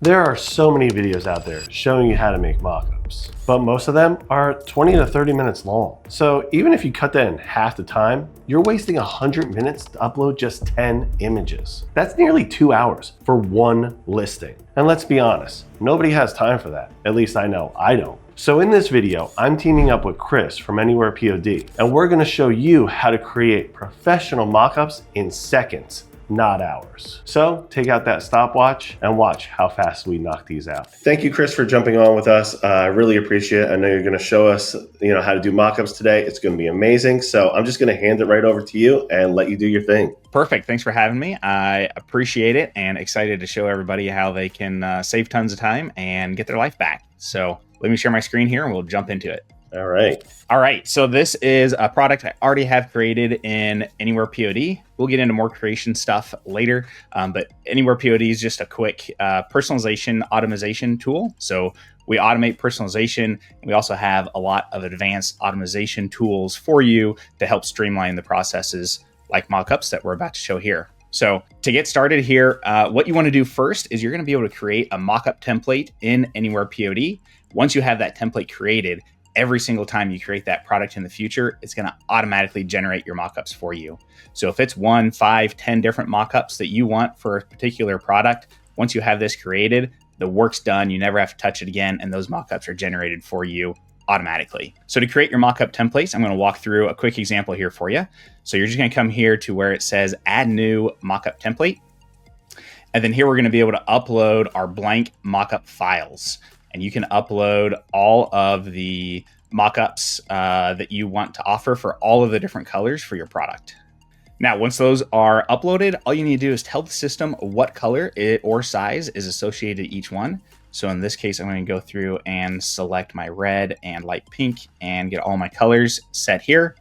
There are so many videos out there showing you how to make mockups, but most of them are 20 to 30 minutes long. So even if you cut that in half the time, you're wasting 100 minutes to upload just 10 images. That's nearly 2 hours for one listing. And let's be honest, nobody has time for that. At least I know I don't. So in this video, I'm teaming up with Chris from AnywherePOD, and we're gonna show you how to create professional mockups in seconds, not hours. So take out that stopwatch and watch how fast we knock these out. Thank you, Chris, for jumping on with us. I really appreciate it. I know you're going to show us, how to do mockups today. It's going to be amazing. So I'm just going to hand it right over to you and let you do your thing. Perfect. Thanks for having me. I appreciate it and excited to show everybody how they can save tons of time and get their life back. So let me share my screen here and we'll jump into it. All right. So this is a product I already have created in AnywherePOD. We'll get into more creation stuff later, but AnywherePOD is just a quick personalization automation tool. So we automate personalization. We also have a lot of advanced automation tools for you to help streamline the processes like mockups that we're about to show here. So to get started here, what you want to do first is you're going to be able to create a mockup template in AnywherePOD. Once you have that template created, every single time you create that product in the future, it's going to automatically generate your mockups for you. So if it's 1, 5, 10 different mockups that you want for a particular product, once you have this created, the work's done. You never have to touch it again, and those mockups are generated for you automatically. So to create your mockup templates, I'm going to walk through a quick example here for you. So you're just going to come here to where it says Add New Mockup Template. And then here we're going to be able to upload our blank mockup files. And you can upload all of the mockups that you want to offer for all of the different colors for your product. Now, once those are uploaded, all you need to do is tell the system what color or size is associated to each one. So in this case, I'm going to go through and select my red and light pink and get all my colors set here.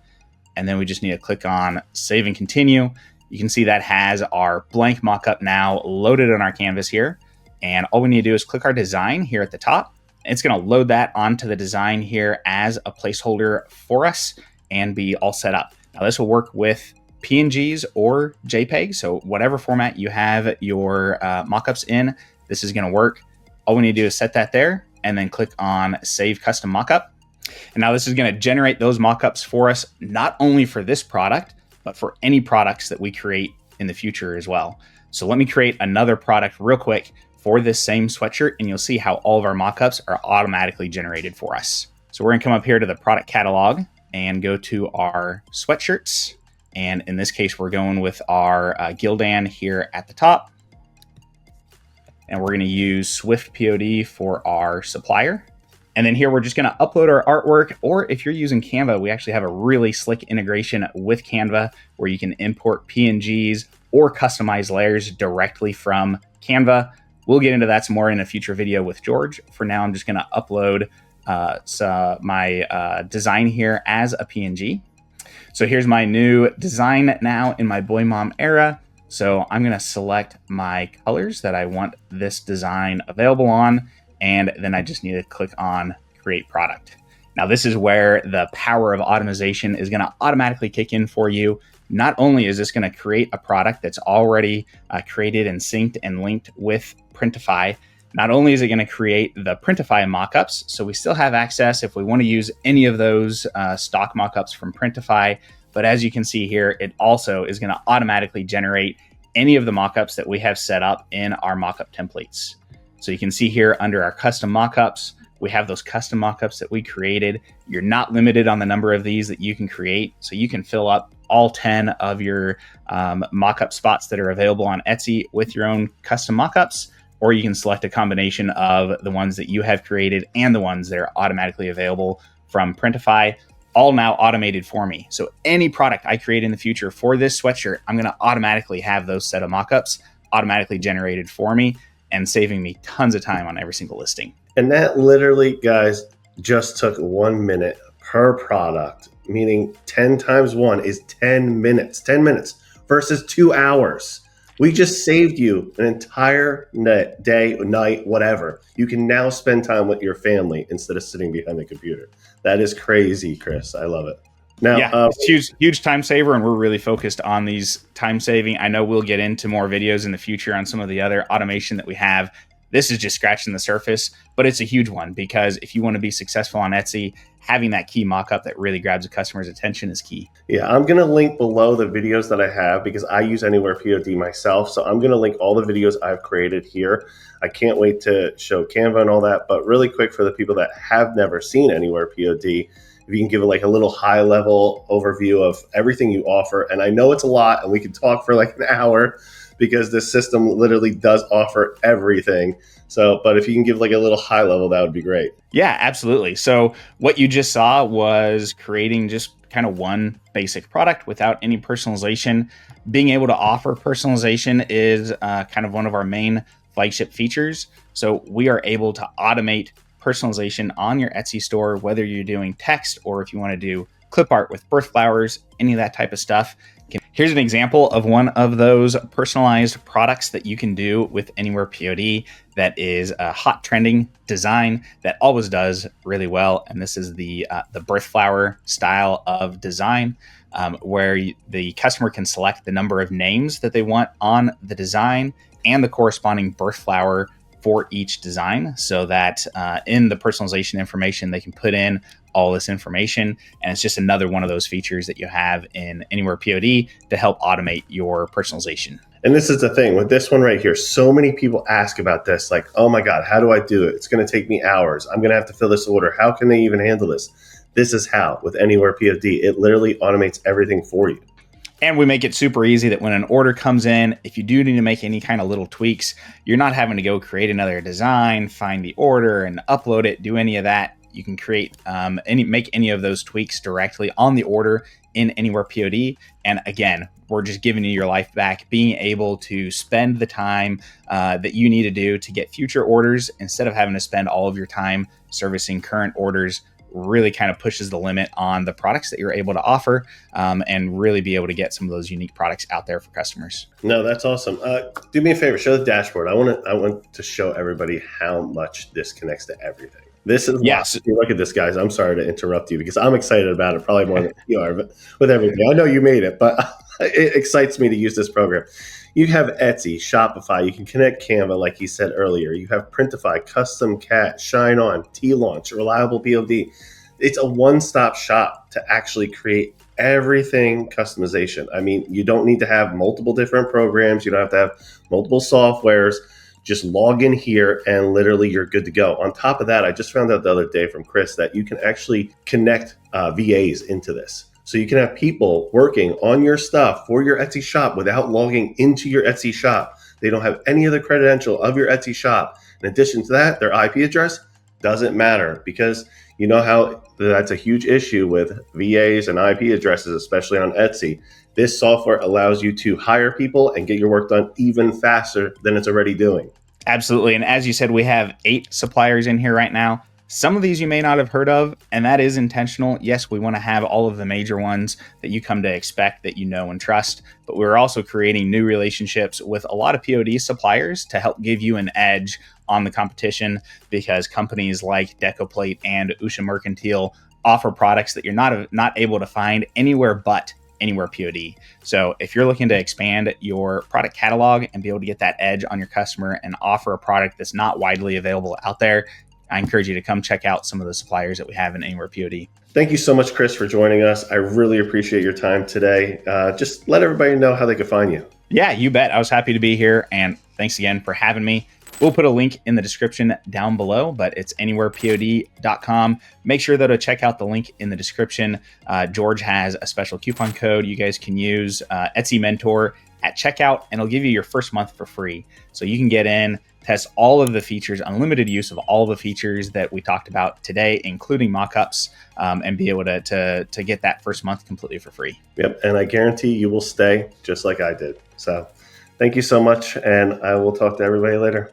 And then we just need to click on Save and Continue. You can see that has our blank mockup now loaded on our canvas here. And all we need to do is click our design here at the top. It's going to load that onto the design here as a placeholder for us and be all set up. Now this will work with PNGs or JPEG. So whatever format you have your mockups in, this is going to work. All we need to do is set that there and then click on Save Custom Mockup. And now this is going to generate those mockups for us, not only for this product, but for any products that we create in the future as well. So let me create another product real quick for this same sweatshirt, and you'll see how all of our mockups are automatically generated for us. So we're gonna come up here to the product catalog and go to our sweatshirts. And in this case, we're going with our Gildan here at the top. And we're gonna use Swift POD for our supplier. And then here, we're just gonna upload our artwork, or if you're using Canva, we actually have a really slick integration with Canva where you can import PNGs or customize layers directly from Canva. We'll get into that some more in a future video with George. For now, I'm just going to upload my design here as a PNG. So here's my new design now in my Boy Mom era. So I'm going to select my colors that I want this design available on, and then I just need to click on Create Product. Now this is where the power of automation is going to automatically kick in for you. Not only is this going to create a product that's already created and synced and linked with Printify, not only is it going to create the Printify mockups, so we still have access if we want to use any of those stock mockups from Printify, but as you can see here, it also is going to automatically generate any of the mockups that we have set up in our mockup templates. So you can see here under our custom mockups, we have those custom mockups that we created. You're not limited on the number of these that you can create, so you can fill up all 10 of your mockup spots that are available on Etsy with your own custom mockups, or you can select a combination of the ones that you have created and the ones that are automatically available from Printify, all now automated for me. So any product I create in the future for this sweatshirt, I'm going to automatically have those set of mockups automatically generated for me and saving me tons of time on every single listing. And that literally, guys, just took 1 minute per product, meaning 10 times 1 is 10 minutes. 10 minutes versus 2 hours. We just saved you an entire day, night, whatever. You can now spend time with your family instead of sitting behind the computer. That is crazy, Chris. I love it. Now, yeah, it's huge time saver, and we're really focused on these time saving. I know we'll get into more videos in the future on some of the other automation that we have This is just scratching the surface, but it's a huge one because if you want to be successful on Etsy, having that key mockup that really grabs a customer's attention is key. Yeah, I'm going to link below the videos that I have because I use AnywherePOD myself. So I'm going to link all the videos I've created here. I can't wait to show Canva and all that. But really quick for the people that have never seen AnywherePOD, if you can give it like a little high level overview of everything you offer. And I know it's a lot and we can talk for like an hour because this system literally does offer everything. So, but if you can give like a little high level, that would be great. Yeah, absolutely. So what you just saw was creating just kind of one basic product without any personalization. Being able to offer personalization is kind of one of our main flagship features. So we are able to automate personalization on your Etsy store, whether you're doing text or if you want to do clip art with birth flowers, any of that type of stuff. Here's an example of one of those personalized products that you can do with AnywherePOD that is a hot trending design that always does really well. And this is the birth flower style of design where the customer can select the number of names that they want on the design and the corresponding birth flower for each design so that in the personalization information, they can put in all this information. And it's just another one of those features that you have in AnywherePOD to help automate your personalization. And this is the thing with this one right here. So many people ask about this, like, oh my God, how do I do it? It's going to take me hours. I'm going to have to fill this order. How can they even handle this? This is how with AnywherePOD. It literally automates everything for you. And we make it super easy that when an order comes in, if you do need to make any kind of little tweaks, you're not having to go create another design, find the order and upload it, do any of that. You can create make any of those tweaks directly on the order in AnywherePOD. And again, we're just giving you your life back, being able to spend the time that you need to do to get future orders instead of having to spend all of your time servicing current orders. Really kind of pushes the limit on the products that you're able to offer and really be able to get some of those unique products out there for customers. No, that's awesome. Do me a favor, show the dashboard. I want to show everybody how much this connects to everything. This is yes. Look at this, guys. I'm sorry to interrupt you because I'm excited about it, probably more than you are with everything. I know you made it, but it excites me to use this program. You have Etsy, Shopify. You can connect Canva, like he said earlier. You have Printify, Custom Cat, Shine On, T-Launch, Reliable POD. It's a one-stop shop to actually create everything customization. I mean, you don't need to have multiple different programs. You don't have to have multiple softwares. Just log in here and literally you're good to go. On top of that, I just found out the other day from Chris that you can actually connect VAs into this. So you can have people working on your stuff for your Etsy shop without logging into your Etsy shop. They don't have any of the credential of your Etsy shop. In addition to that, their IP address doesn't matter because you know how that's a huge issue with VAs and IP addresses, especially on Etsy. This software allows you to hire people and get your work done even faster than it's already doing. Absolutely. And as you said, we have 8 suppliers in here right now. Some of these you may not have heard of, and that is intentional. Yes, we want to have all of the major ones that you come to expect that you know and trust, but we're also creating new relationships with a lot of POD suppliers to help give you an edge on the competition because companies like DecoPlate and Usha Mercantile offer products that you're not able to find anywhere but AnywherePOD. So if you're looking to expand your product catalog and be able to get that edge on your customer and offer a product that's not widely available out there, I encourage you to come check out some of the suppliers that we have in AnywherePOD. Thank you so much, Chris, for joining us. I really appreciate your time today. Just let everybody know how they can find you. Yeah, you bet. I was happy to be here. And thanks again for having me. We'll put a link in the description down below, but it's anywherepod.com. Make sure though to check out the link in the description. George has a special coupon code you guys can use, Etsy Mentor at checkout, and it'll give you your first month for free. So you can get in, test all of the features, unlimited use of all the features that we talked about today, including mockups, and be able to get that first month completely for free. Yep, and I guarantee you will stay just like I did. So thank you so much, and I will talk to everybody later.